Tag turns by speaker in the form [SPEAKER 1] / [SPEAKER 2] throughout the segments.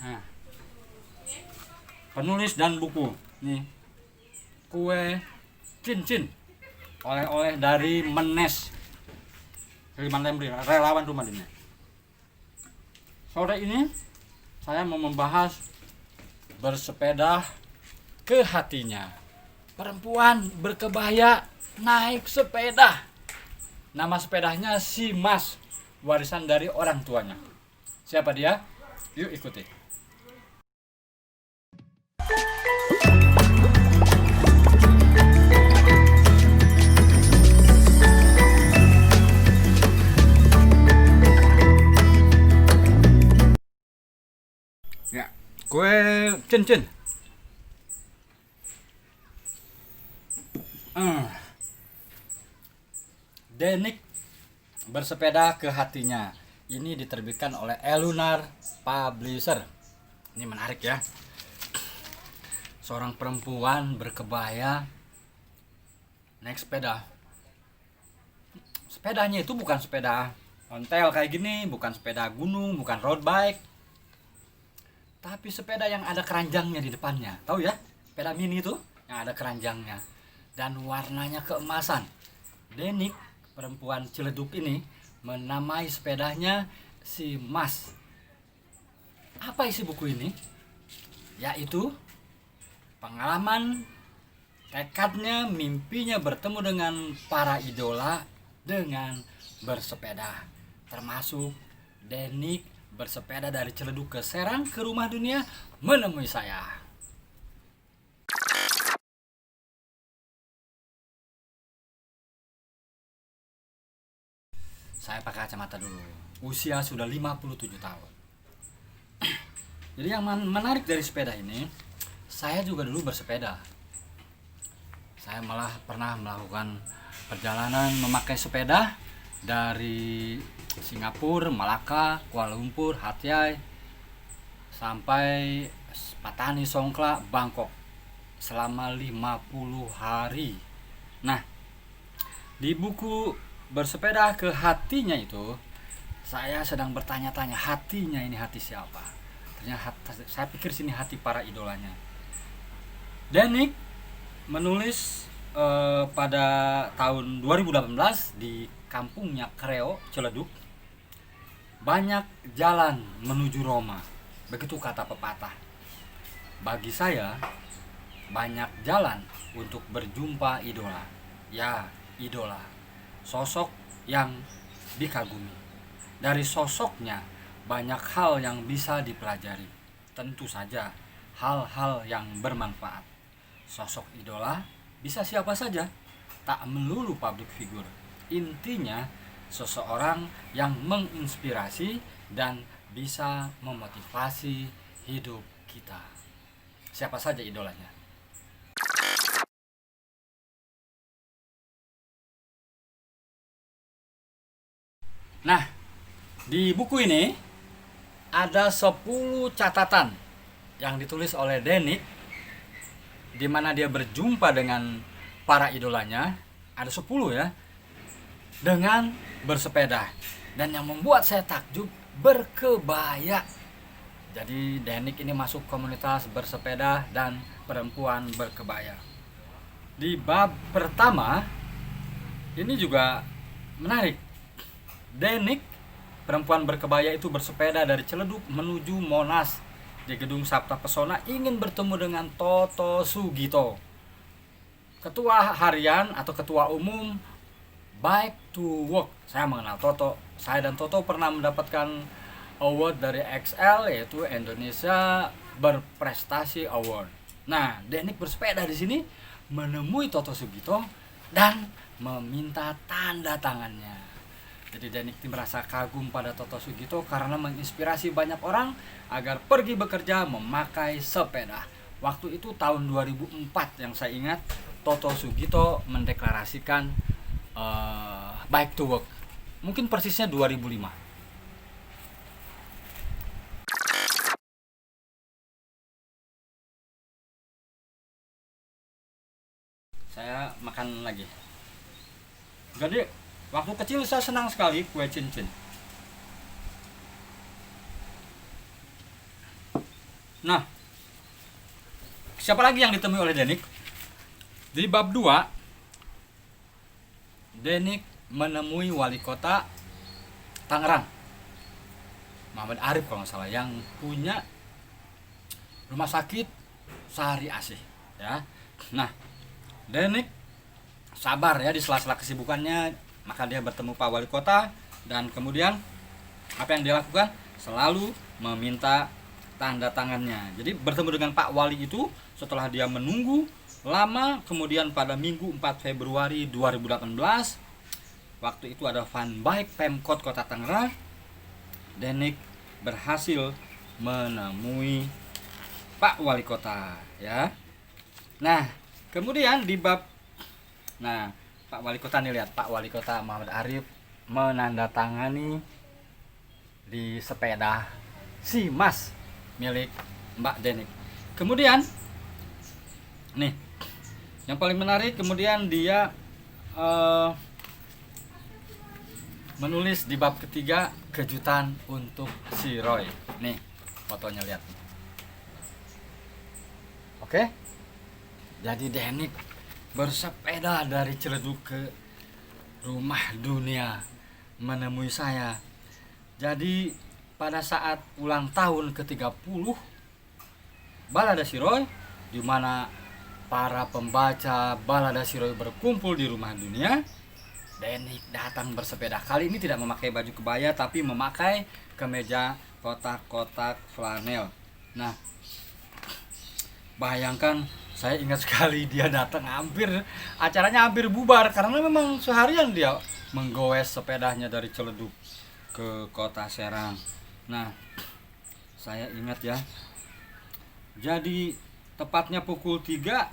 [SPEAKER 1] Nah, penulis dan buku. Nih, kue cincin oleh-oleh dari Menes Kalimantan Timur, relawan rumah dunia. Sore ini saya mau membahas bersepeda ke hatinya. Perempuan berkebaya naik sepeda. Nama sepedanya si Mas, warisan dari orang tuanya. Siapa dia? Yuk ikuti. Ya, kue cincin. Denik bersepeda ke hatinya. Ini diterbitkan oleh Elunar Publisher. Ini menarik ya. Seorang perempuan berkebaya naik sepeda. Sepedanya itu bukan sepeda ontel kayak gini, bukan sepeda gunung, bukan road bike. Tapi sepeda yang ada keranjangnya di depannya. Tahu ya? Sepeda mini itu yang ada keranjangnya dan warnanya keemasan. Denik, perempuan Ciledug ini, menamai sepedanya si Mas. Apa isi buku ini? Yaitu pengalaman, tekadnya, mimpinya bertemu dengan para idola dengan bersepeda. Termasuk Denik bersepeda dari Ciledug ke Serang ke Rumah Dunia menemui saya. Saya pakai kacamata dulu. Usia sudah 57 tahun. Jadi yang menarik dari sepeda ini, saya juga dulu bersepeda. Saya malah pernah melakukan perjalanan memakai sepeda dari Singapura, Malaka, Kuala Lumpur, Hat Yai sampai Patani, Songkla, Bangkok selama 50 hari. Nah, di buku bersepeda ke hatinya itu, saya sedang bertanya-tanya, hatinya ini hati siapa? Ternyata saya pikir sini hati para idolanya. Denik menulis pada tahun 2018 di kampungnya Kreo, Ciledug. Banyak jalan menuju Roma. Begitu kata pepatah. Bagi saya, banyak jalan untuk berjumpa idola. Ya, idola. Sosok yang dikagumi. Dari sosoknya banyak hal yang bisa dipelajari. Tentu saja hal-hal yang bermanfaat. Sosok idola bisa siapa saja, tak melulu public figure. Intinya seseorang yang menginspirasi dan bisa memotivasi hidup kita. Siapa saja idolanya. Nah, di buku ini ada 10 catatan yang ditulis oleh Denik, di mana dia berjumpa dengan para idolanya. Ada 10 ya, dengan bersepeda. Dan yang membuat saya takjub, berkebaya. Jadi Denik ini masuk komunitas bersepeda dan perempuan berkebaya. Di bab pertama ini juga menarik. Denik, perempuan berkebaya itu bersepeda dari Ciledug menuju Monas. Di gedung Sabta Pesona ingin bertemu dengan Toto Sugito, ketua harian atau ketua umum Bike to Work. Saya mengenal Toto. Saya dan Toto pernah mendapatkan award dari XL, yaitu Indonesia Berprestasi Award. Nah, Denik bersepeda di sini menemui Toto Sugito dan meminta tanda tangannya. Jadi Denik merasa kagum pada Toto Sugito karena menginspirasi banyak orang agar pergi bekerja memakai sepeda. Waktu itu tahun 2004 yang saya ingat, Toto Sugito mendeklarasikan Bike to Work. Mungkin persisnya 2005. Saya makan lagi. Jadi waktu kecil saya senang sekali kue cincin. Nah, siapa lagi yang ditemui oleh Denik? Di bab 2, Denik menemui wali kota Tangerang, Muhammad Arif kalau nggak salah, yang punya rumah sakit Sari Asih, ya. Nah, Denik sabar ya di sela-sela kesibukannya, maka dia bertemu Pak Wali Kota dan kemudian apa yang dia lakukan? Selalu meminta tanda tangannya. Jadi bertemu dengan Pak Wali itu setelah dia menunggu lama, kemudian pada Minggu 4 Februari 2018, waktu itu ada Van Baik Pemkot Kota Tangerang, Denik berhasil menemui Pak Wali Kota, ya. Nah, kemudian di bab Pak Wali Kota nih, lihat Pak Wali Kota Muhammad Arif menandatangani di sepeda Simas milik Mbak Denik. Kemudian nih yang paling menarik, kemudian dia menulis di bab ketiga, kejutan untuk si Roy. Nih fotonya, lihat. Oke, jadi Denik bersepeda dari Ciledug ke rumah dunia menemui saya. Jadi pada saat ulang tahun ke-30 Balada Siroy, di mana para pembaca Balada Siroy berkumpul di rumah dunia, Denik datang bersepeda. Kali ini tidak memakai baju kebaya, tapi memakai kemeja kotak-kotak flanel. Nah, bayangkan, saya ingat sekali dia datang acaranya hampir bubar karena memang seharian dia menggoes sepedanya dari Ciledug ke Kota Serang. Nah, saya ingat ya. Jadi tepatnya pukul 3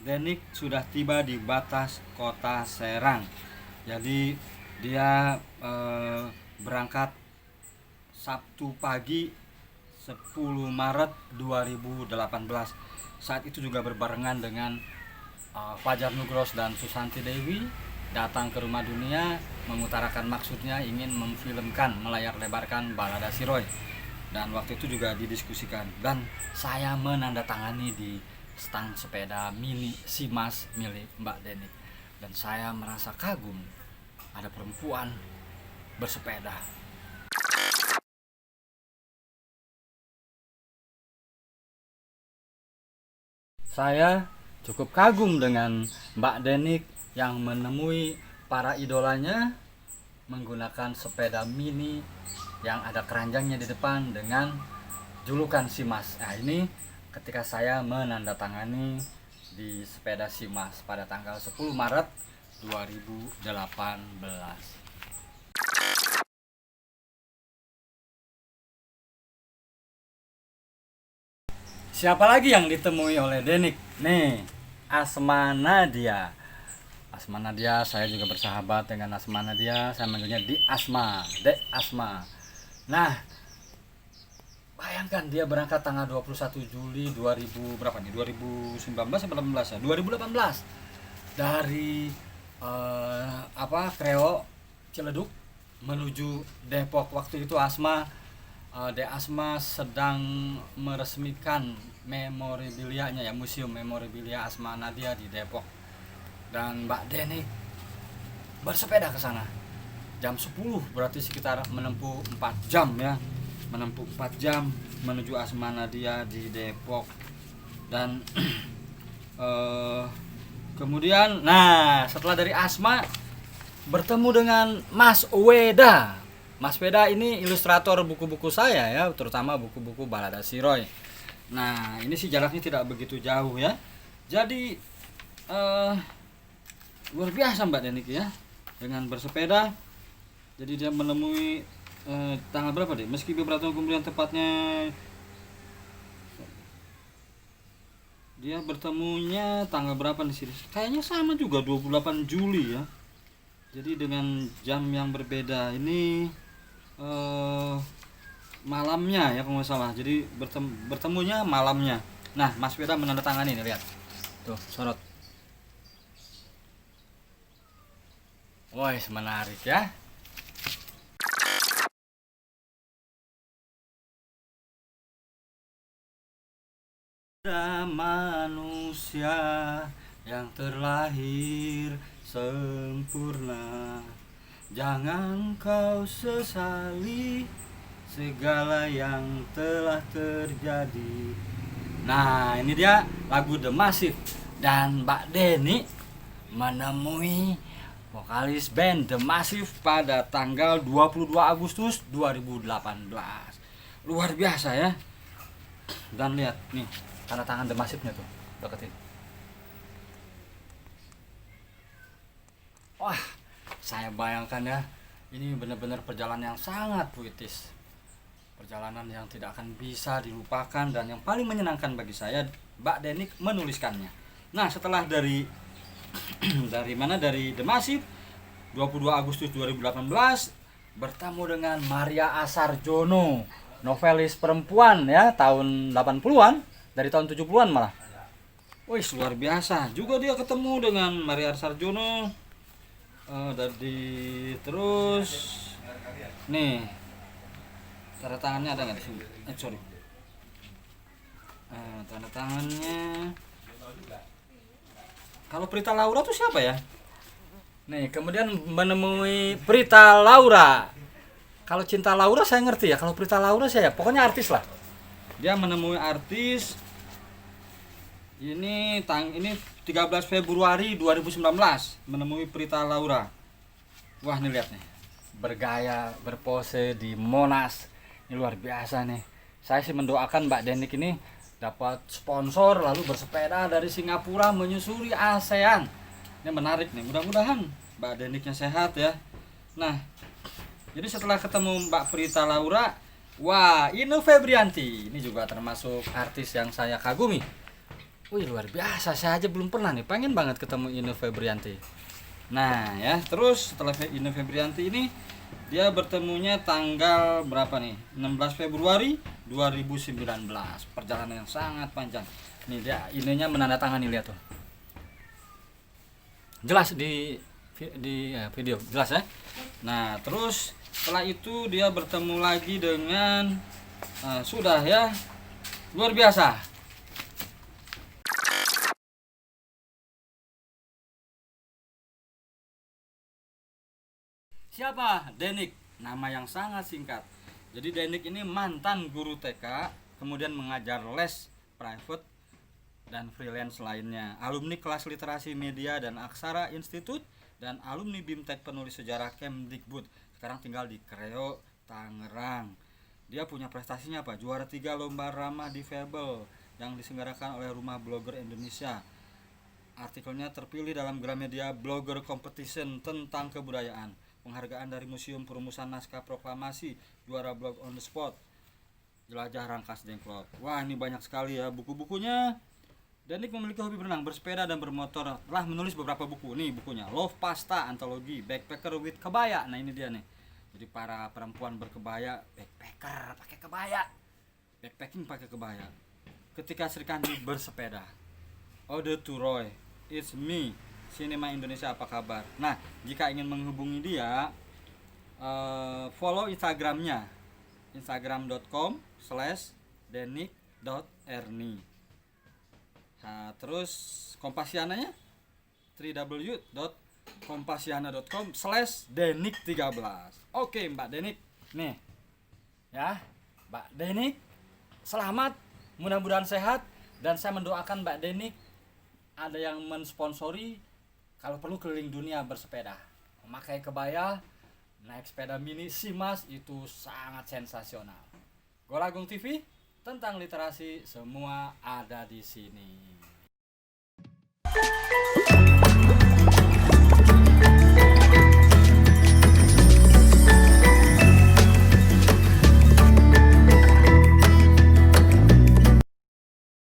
[SPEAKER 1] Denik sudah tiba di batas Kota Serang. Jadi dia berangkat Sabtu pagi 10 Maret 2018. Saat itu juga berbarengan dengan Fajar Nugros dan Susanti Dewi datang ke rumah dunia mengutarakan maksudnya ingin memfilmkan, melayar lebarkan Balada Siroy. Dan waktu itu juga didiskusikan dan saya menandatangani di stang sepeda mini Simas milik Mbak Denik. Dan saya merasa kagum, ada perempuan bersepeda. Saya cukup kagum dengan Mbak Denik yang menemui para idolanya menggunakan sepeda mini yang ada keranjangnya di depan dengan julukan Simas. Nah, ini ketika saya menandatangani di sepeda Simas pada tanggal 10 Maret 2018. Siapa lagi yang ditemui oleh Denik? Nih, Asma Nadia. Asma Nadia, saya juga bersahabat dengan Asma Nadia. Saya manggilnya Di Asma, Dek Asma. Nah, bayangkan dia berangkat tanggal 21 Juli 2000 berapa nih? 2019 atau 18 ya? 2018. Dari Kreo Ciledug menuju Depok. Waktu itu Dek Asma sedang meresmikan memorabilianya ya, museum memorabilia Asma Nadia di Depok. Dan Mbak Denik bersepeda ke sana jam 10, berarti sekitar menempuh 4 jam ya. Menempuh 4 jam menuju Asma Nadia di Depok. Dan kemudian setelah dari Asma bertemu dengan Mas Weda. Mas Weda ini ilustrator buku-buku saya ya, terutama buku-buku Balada Siroy. Nah, ini sih jaraknya tidak begitu jauh ya. Jadi luar biasa Mbak Denik ya dengan bersepeda. Jadi dia menemui tanggal berapa deh? Meski beberapa tahun kemudian, tepatnya dia bertemunya tanggal berapa nih sih? Kayaknya sama juga 28 Juli ya. Jadi dengan jam yang berbeda. Ini malamnya ya kalau nggak salah. Jadi bertemunya malamnya. Nah, Mas Weda menandatangani nih, lihat. Tuh, sorot. Wah, menarik ya. Ada manusia yang terlahir sempurna, jangan kau sesali segala yang telah terjadi. Nah, ini dia lagu The Massive. Dan Mbak Deni menemui vokalis band The Massive pada tanggal 22 Agustus 2018. Luar biasa ya. Dan lihat nih tanda tangan The Massive-nya tuh, deketin. Wah, saya bayangkan ya, ini benar-benar perjalanan yang sangat puitis. Perjalanan yang tidak akan bisa dilupakan dan yang paling menyenangkan bagi saya, Mbak Denik menuliskannya. Nah, setelah dari dari The Massive 22 Agustus 2018 bertemu dengan Maria Asarjono, novelis perempuan ya, tahun 80-an, dari tahun 70-an malah. Wih, luar biasa. Juga dia ketemu dengan Maria Asarjono. Terus nih tanda tangannya ada nggak di sini? Sorry. Tanda tangannya. Kalau Prita Laura tuh siapa ya? Nih, kemudian menemui Prita Laura. Kalau Cinta Laura saya ngerti ya. Kalau Prita Laura saya, pokoknya artis lah. Dia menemui artis. Ini 13 Februari 2019 menemui Prita Laura. Wah, nih lihat nih. Bergaya, berpose di Monas. Ini luar biasa nih. Saya sih mendoakan Mbak Denik ini dapat sponsor lalu bersepeda dari Singapura menyusuri ASEAN. Ini menarik nih. Mudah-mudahan Mbak Deniknya sehat ya. Nah, jadi setelah ketemu Mbak Prita Laura, wah, Ine Febrianti. Ini juga termasuk artis yang saya kagumi. Wih, luar biasa. Saya aja belum pernah nih. Pengen banget ketemu Ine Febrianti. Nah ya, terus setelah Ine Febrianti ini, dia bertemunya tanggal berapa nih? 16 Februari 2019. Perjalanan yang sangat panjang. Nih dia Inenya menandatangani, lihat tuh. Jelas di video, jelas ya. Nah, terus setelah itu dia bertemu lagi dengan sudah ya. Luar biasa. Siapa? Denik, nama yang sangat singkat. Jadi Denik ini mantan guru TK, kemudian mengajar les private dan freelance lainnya. Alumni kelas literasi media dan aksara institut dan alumni BIMTEK penulis sejarah Kemdikbud. Sekarang tinggal di Kreo, Tangerang. Dia punya prestasinya apa? Juara 3 lomba ramah difabel yang diselenggarakan oleh Rumah Blogger Indonesia. Artikelnya terpilih dalam Gramedia Blogger Competition tentang kebudayaan. Penghargaan dari Museum Perumusan Naskah Proklamasi, juara blog on the spot, jelajah Rangkas Dengklok. Wah, ini banyak sekali ya buku-bukunya. Denik memiliki hobi berenang, bersepeda, dan bermotor. Telah menulis beberapa buku. Nih bukunya, Love Pasta, antologi, Backpacker with Kebaya. Nah, ini dia nih. Jadi para perempuan berkebaya, backpacker pakai kebaya, backpacking pakai kebaya. Ketika Sri Kandi bersepeda. Ode to Roy, It's Me, Sinema Indonesia, apa kabar? Nah, jika ingin menghubungi dia, follow Instagramnya, instagram.com/denik.erni. Nah, terus Kompasiananya www.kompasiana.com/denik13. Oke, Mbak Denik. Nih. Ya, Mbak Denik, selamat, mudah-mudahan sehat, dan saya mendoakan Mbak Denik ada yang mensponsori, kalau perlu keliling dunia bersepeda, memakai kebaya, naik sepeda mini Simas, itu sangat sensasional. Golagung TV, tentang literasi semua ada di sini.